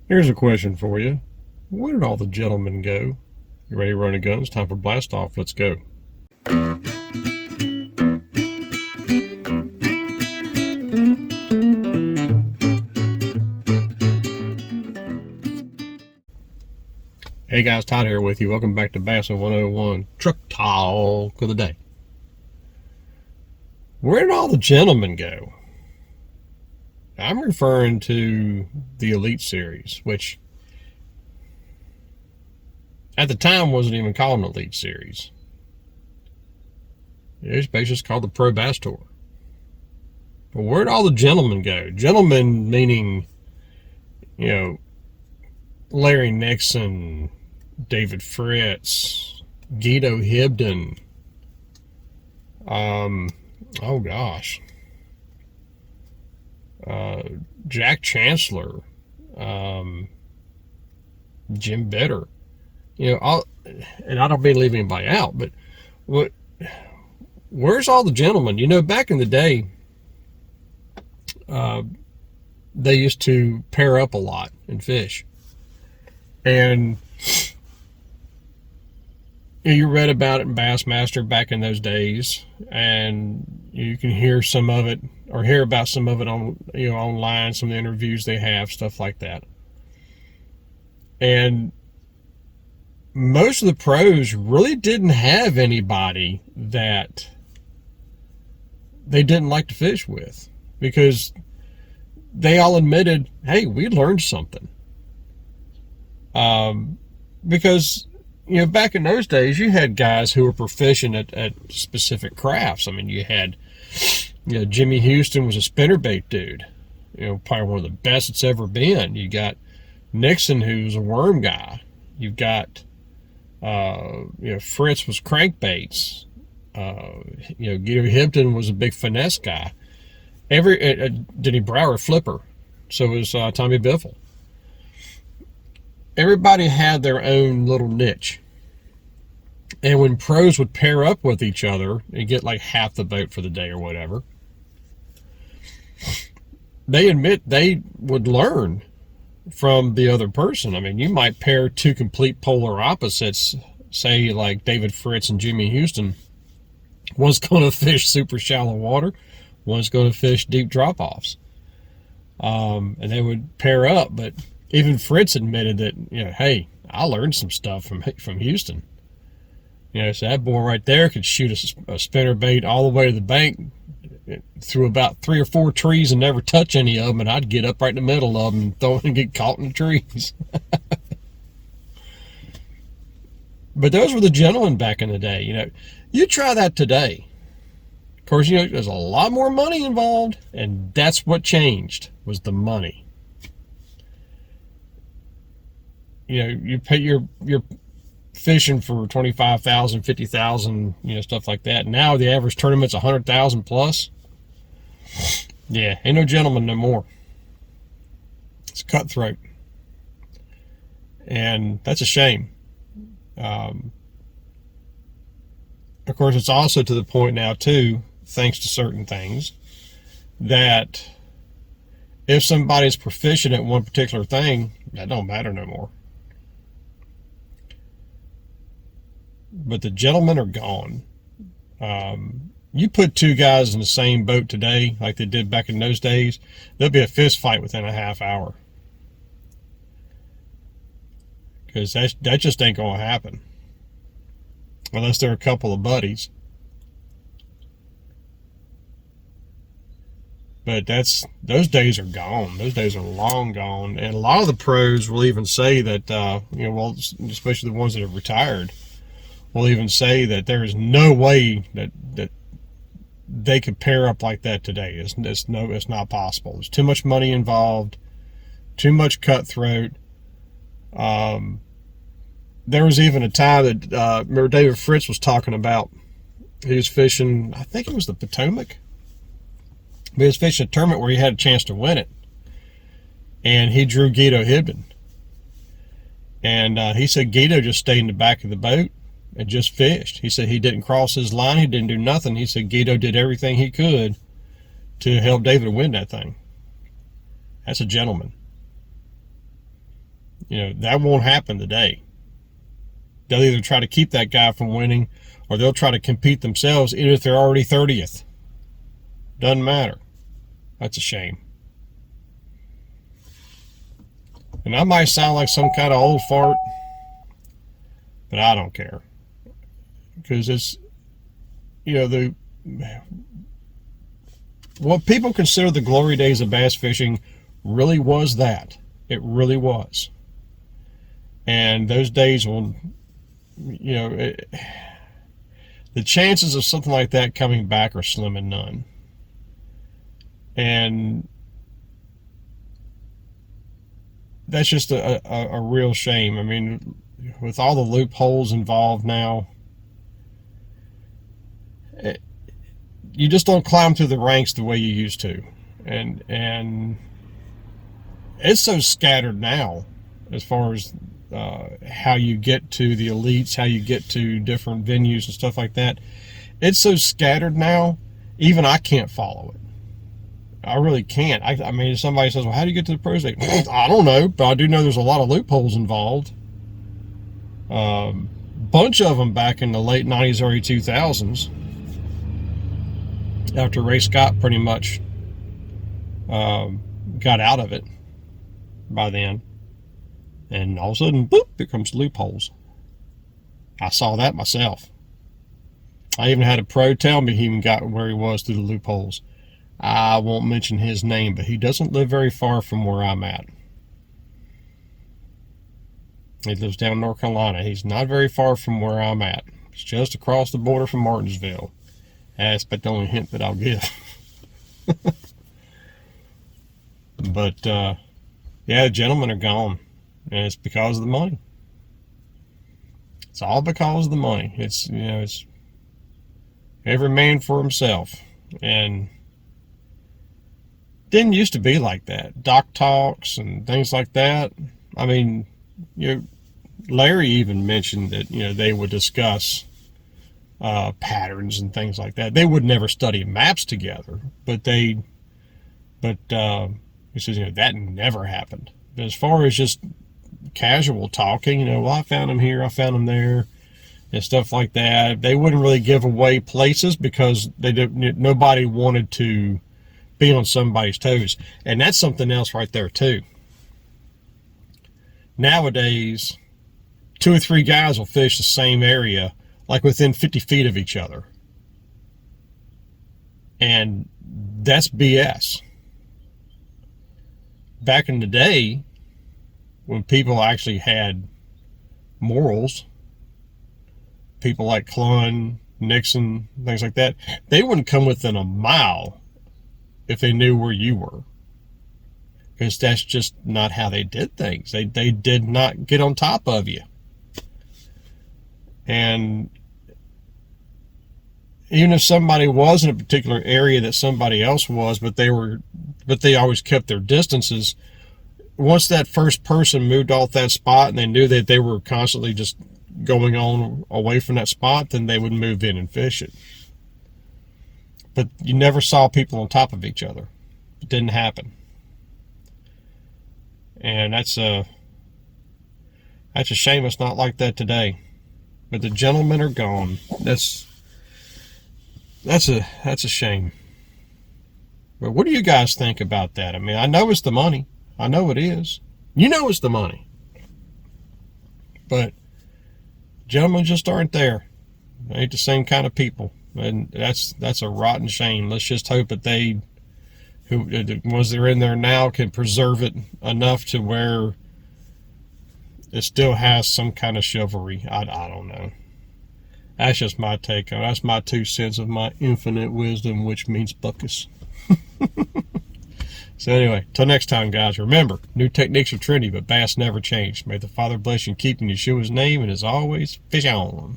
Here's a question for you. Where did all the gentlemen go? You ready to run a gun? It's time for blast off. Let's go. Hey guys, Todd here with you. Welcome back to Bassin 101 Truck Talk of the Day. Where did all the gentlemen go? I'm referring to the Elite Series, which at the time wasn't even called an Elite Series. It was basically called the Pro Bass Tour. But where'd all the gentlemen go? Gentlemen meaning, Larry Nixon, David Fritz, Guido Hibden, oh gosh, Jack Chancellor, Jim Bitter. And I don't mean to leave anybody out, but where's all the gentlemen? Back in the day, they used to pair up a lot and fish. And you read about it in Bassmaster back in those days, and you can hear some of it or hear about some of it on online, some of the interviews they have, stuff like that. And most of the pros really didn't have anybody that they didn't like to fish with, because they all admitted, hey, we learned something. Because back in those days, you had guys who were proficient at specific crafts. I mean, you had, Jimmy Houston was a spinnerbait dude, probably one of the best it's ever been. You got Nixon, who's a worm guy. You've got, Fritz was crankbaits. Guido Hibden was a big finesse guy. Denny Brower, flipper. So was Tommy Biffle. Everybody had their own little niche. And when pros would pair up with each other and get like half the boat for the day or whatever, they admit they would learn from the other person. I mean, you might pair two complete polar opposites, say like David Fritz and Jimmy Houston. One's going to fish super shallow water, one's going to fish deep drop-offs. And they would pair up, but even Fritz admitted that, hey, I learned some stuff from Houston. So that boy right there could shoot a spinnerbait all the way to the bank through about 3 or 4 trees and never touch any of them, and I'd get up right in the middle of them and throw and get caught in the trees. But those were the gentlemen back in the day. You try that today. Of course, there's a lot more money involved, and that's what changed, was the money. You pay you're fishing for 25,000, 50,000, stuff like that. Now the average tournament's 100,000 plus. Yeah, ain't no gentleman no more. It's cutthroat, and that's a shame. Of course, it's also to the point now too, thanks to certain things, that if somebody's proficient at one particular thing, that don't matter no more. But the gentlemen are gone. You put two guys in the same boat today, like they did back in those days, there'll be a fist fight within a half hour. Because that just ain't going to happen. Unless they're a couple of buddies. But those days are gone. Those days are long gone. And a lot of the pros will even say that, especially the ones that have retired, will even say that there is no way that they could pair up like that today. It's not possible. There's too much money involved, too much cutthroat. There was even a time that remember David Fritz was talking about. He was fishing, I think it was the Potomac. But he was fishing a tournament where he had a chance to win it, and he drew Guido Hibden. And he said Guido just stayed in the back of the boat and just fished. He said he didn't cross his line. He didn't do nothing. He said Guido did everything he could to help David win that thing. That's a gentleman. That won't happen today. They'll either try to keep that guy from winning, or they'll try to compete themselves, even if they're already 30th. Doesn't matter. That's a shame. And I might sound like some kind of old fart, but I don't care. Because it's, what people consider the glory days of bass fishing really was that. It really was. And those days will, the chances of something like that coming back are slim and none. And that's just a real shame. I mean, with all the loopholes involved now, you just don't climb through the ranks the way you used to. And it's so scattered now as far as how you get to the elites, how you get to different venues and stuff like that. It's so scattered now, even I can't follow it. I really can't. I mean, if somebody says, well, how do you get to the pro state? I don't know, but I do know there's a lot of loopholes involved. Bunch of them back in the late 90s, early 2000s, after Ray Scott pretty much got out of it by then. And all of a sudden, boop, here comes loopholes. I saw that myself. I even had a pro tell me he even got where he was through the loopholes. I won't mention his name, but he doesn't live very far from where I'm at. He lives down in North Carolina. He's not very far from where I'm at. It's just across the border from Martinsville. That's about the only hint that I'll give. But, yeah, the gentlemen are gone. And it's because of the money. It's all because of the money. It's every man for himself. And didn't used to be like that. Doc talks and things like that. I mean, Larry even mentioned that, they would discuss patterns and things like that. They would never study maps together, but he says, that never happened. But as far as just casual talking, well, I found him here, I found him there, and stuff like that. They wouldn't really give away places because nobody wanted to be on somebody's toes. And that's something else right there too. Nowadays, 2 or 3 guys will fish the same area, like within 50 feet of each other. And that's BS. Back in the day, when people actually had morals, people like Clun, Nixon, things like that, they wouldn't come within a mile if they knew where you were. Because that's just not how they did things. They did not get on top of you. And even if somebody was in a particular area that somebody else was, but they always kept their distances, once that first person moved off that spot and they knew that they were constantly just going on away from that spot, then they would move in and fish it. But you never saw people on top of each other. It didn't happen. And that's a shame it's not like that today. But the gentlemen are gone. That's a shame. But what do you guys think about that? I mean, I know it's the money. I know it is. You know it's the money. But gentlemen just aren't there. They ain't the same kind of people. And that's a rotten shame. Let's just hope that the ones that are in there now can preserve it enough to where it still has some kind of chivalry. I don't know. That's just my take on it. That's my 2 cents of my infinite wisdom, which means buckus. So anyway, till next time, guys, remember, new techniques are trendy, but bass never change. May the Father bless you and keep in Yeshua's name, and as always, fish on.